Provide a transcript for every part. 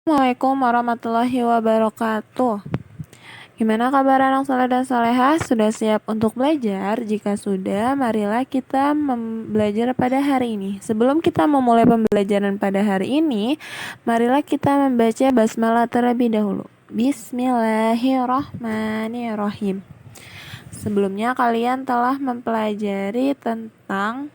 Assalamualaikum warahmatullahi wabarakatuh. Gimana kabar anak soleh dan soleha? Sudah siap untuk belajar? Jika sudah, marilah kita belajar pada hari ini. Sebelum kita memulai pembelajaran pada hari ini, marilah kita membaca basmalah terlebih dahulu. Bismillahirrahmanirrahim. Sebelumnya kalian telah mempelajari tentang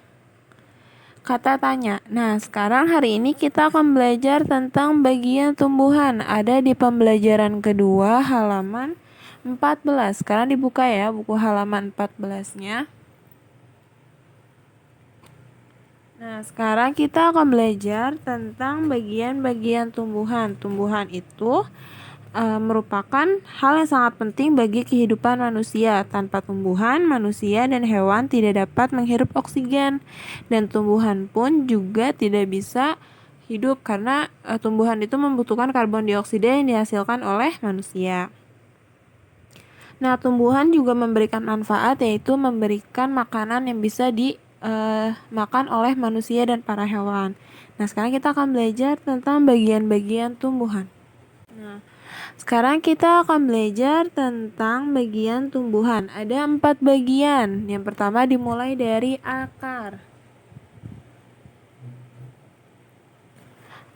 kata tanya. Nah, sekarang hari ini kita akan belajar tentang bagian tumbuhan. Ada di pembelajaran kedua halaman 14. Sekarang dibuka ya buku halaman 14-nya. Nah, sekarang kita akan belajar tentang bagian-bagian tumbuhan. Tumbuhan itu merupakan hal yang sangat penting bagi kehidupan manusia. Tanpa tumbuhan, manusia dan hewan tidak dapat menghirup oksigen, dan tumbuhan pun juga tidak bisa hidup karena tumbuhan itu membutuhkan karbon dioksida yang dihasilkan oleh manusia. Nah, tumbuhan juga memberikan manfaat, yaitu memberikan makanan yang bisa dimakan oleh manusia dan para hewan. Nah, sekarang kita akan belajar tentang bagian-bagian tumbuhan. Nah, sekarang kita akan belajar tentang bagian tumbuhan. Ada 4 bagian. Yang pertama dimulai dari akar.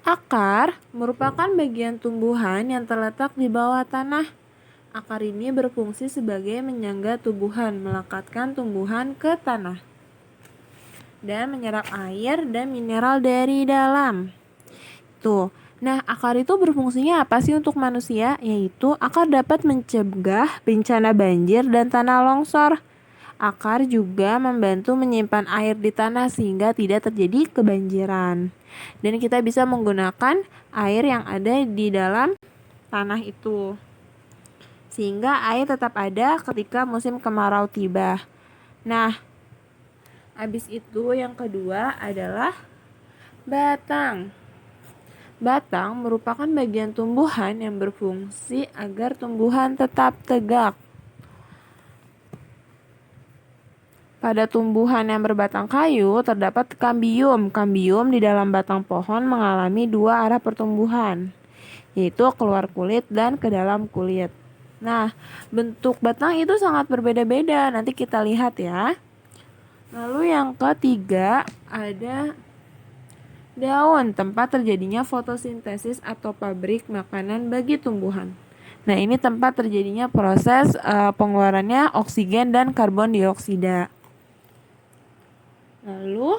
Akar merupakan bagian tumbuhan yang terletak di bawah tanah. Akar ini berfungsi sebagai menyangga tumbuhan, melekatkan tumbuhan ke tanah, dan menyerap air dan mineral dari dalam. Tuh. Nah, akar itu berfungsinya apa sih untuk manusia? Yaitu akar dapat mencegah bencana banjir dan tanah longsor. Akar juga membantu menyimpan air di tanah sehingga tidak terjadi kebanjiran. Dan kita bisa menggunakan air yang ada di dalam tanah itu, sehingga air tetap ada ketika musim kemarau tiba. Nah, habis itu yang kedua adalah batang. Batang merupakan bagian tumbuhan yang berfungsi agar tumbuhan tetap tegak. Pada tumbuhan yang berbatang kayu terdapat kambium. Kambium di dalam batang pohon mengalami dua arah pertumbuhan, yaitu keluar kulit dan ke dalam kulit. Nah, bentuk batang itu sangat berbeda-beda. Nanti kita lihat ya. Lalu yang ketiga ada daun, tempat terjadinya fotosintesis atau pabrik makanan bagi tumbuhan. Nah, ini tempat terjadinya proses pengeluarannya oksigen dan karbon dioksida. Lalu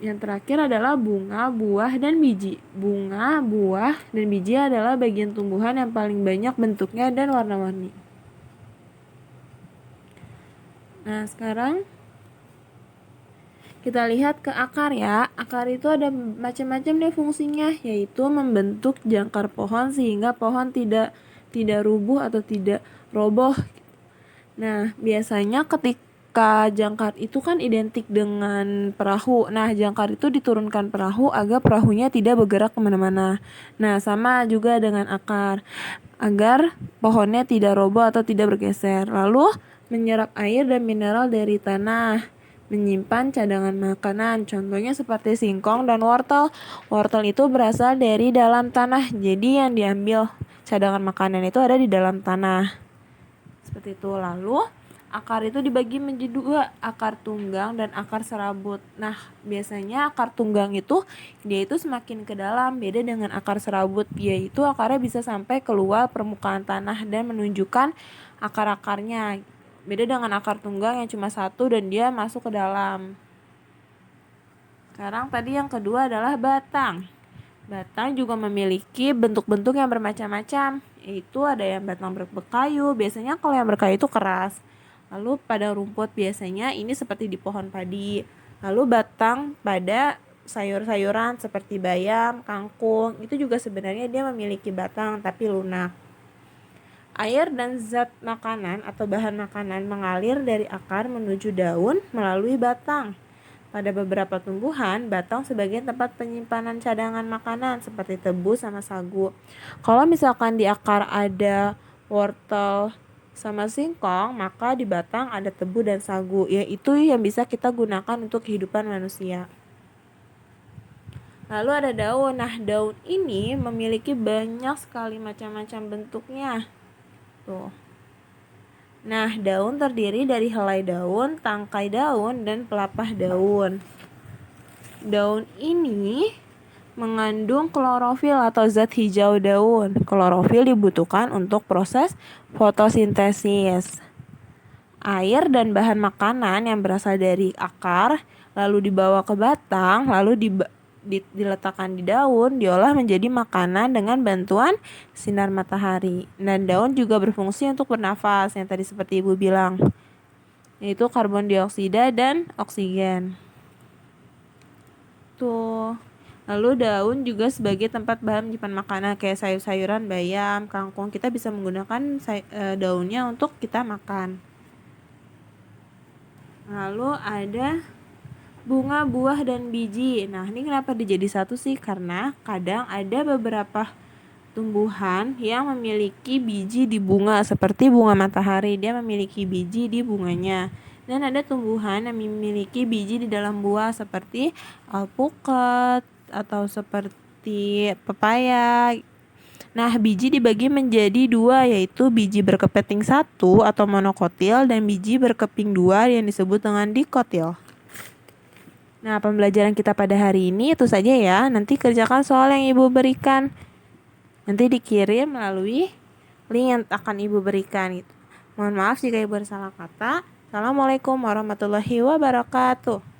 yang terakhir adalah bunga, buah, dan biji. Bunga, buah, dan biji adalah bagian tumbuhan yang paling banyak bentuknya dan warna-warni. Nah, sekarang kita lihat ke akar ya. Akar itu ada macam-macam nih fungsinya, yaitu membentuk jangkar pohon sehingga pohon tidak rubuh atau tidak roboh. Nah, biasanya ketika jangkar itu kan identik dengan perahu. Nah, jangkar itu diturunkan perahu agar perahunya tidak bergerak kemana-mana. Nah, sama juga dengan akar, agar pohonnya tidak roboh atau tidak bergeser. Lalu menyerap air dan mineral dari tanah, menyimpan cadangan makanan, contohnya seperti singkong dan wortel. Wortel itu berasal dari dalam tanah, jadi yang diambil cadangan makanan itu ada di dalam tanah. Seperti itu. Lalu akar itu dibagi menjadi dua, akar tunggang dan akar serabut. Nah, biasanya akar tunggang itu dia itu semakin ke dalam, beda dengan akar serabut, yaitu akarnya bisa sampai keluar permukaan tanah dan menunjukkan akar-akarnya. Beda dengan akar tunggang yang cuma satu dan dia masuk ke dalam. Sekarang tadi yang kedua adalah batang. Batang juga memiliki bentuk-bentuk yang bermacam-macam, yaitu ada yang batang berkayu. Biasanya kalau yang berkayu itu keras. Lalu pada rumput biasanya ini seperti di pohon padi. Lalu batang pada sayur-sayuran seperti bayam, kangkung, itu juga sebenarnya dia memiliki batang tapi lunak. Air dan zat makanan atau bahan makanan mengalir dari akar menuju daun melalui batang. Pada beberapa tumbuhan, batang sebagai tempat penyimpanan cadangan makanan seperti tebu sama sagu. Kalau misalkan di akar ada wortel sama singkong, maka di batang ada tebu dan sagu, yaitu yang bisa kita gunakan untuk kehidupan manusia. Lalu ada daun. Nah, daun ini memiliki banyak sekali macam-macam bentuknya. Tuh. Nah, daun terdiri dari helai daun, tangkai daun, dan pelepah daun. Daun ini mengandung klorofil atau zat hijau daun. Klorofil dibutuhkan untuk proses fotosintesis. Air dan bahan makanan yang berasal dari akar lalu dibawa ke batang, lalu diletakkan di daun, diolah menjadi makanan dengan bantuan sinar matahari. Dan daun juga berfungsi untuk bernafas, yang tadi seperti Ibu bilang, yaitu karbon dioksida dan oksigen. Tuh. Lalu daun juga sebagai tempat bahan menyimpan makanan kayak sayur-sayuran, bayam, kangkung. Kita bisa menggunakan daunnya untuk kita makan. Lalu ada bunga, buah, dan biji. Nah, ini kenapa dijadi satu sih? Karena kadang ada beberapa tumbuhan yang memiliki biji di bunga, seperti bunga matahari, dia memiliki biji di bunganya. Dan ada tumbuhan yang memiliki biji di dalam buah, seperti alpukat atau seperti pepaya. Nah, biji dibagi menjadi dua, yaitu biji berkeping satu atau monokotil dan biji berkeping dua yang disebut dengan dikotil. Nah, pembelajaran kita pada hari ini itu saja ya. Nanti kerjakan soal yang Ibu berikan. Nanti dikirim melalui link yang akan Ibu berikan gitu. Mohon maaf jika Ibu ada salah kata. Assalamualaikum warahmatullahi wabarakatuh.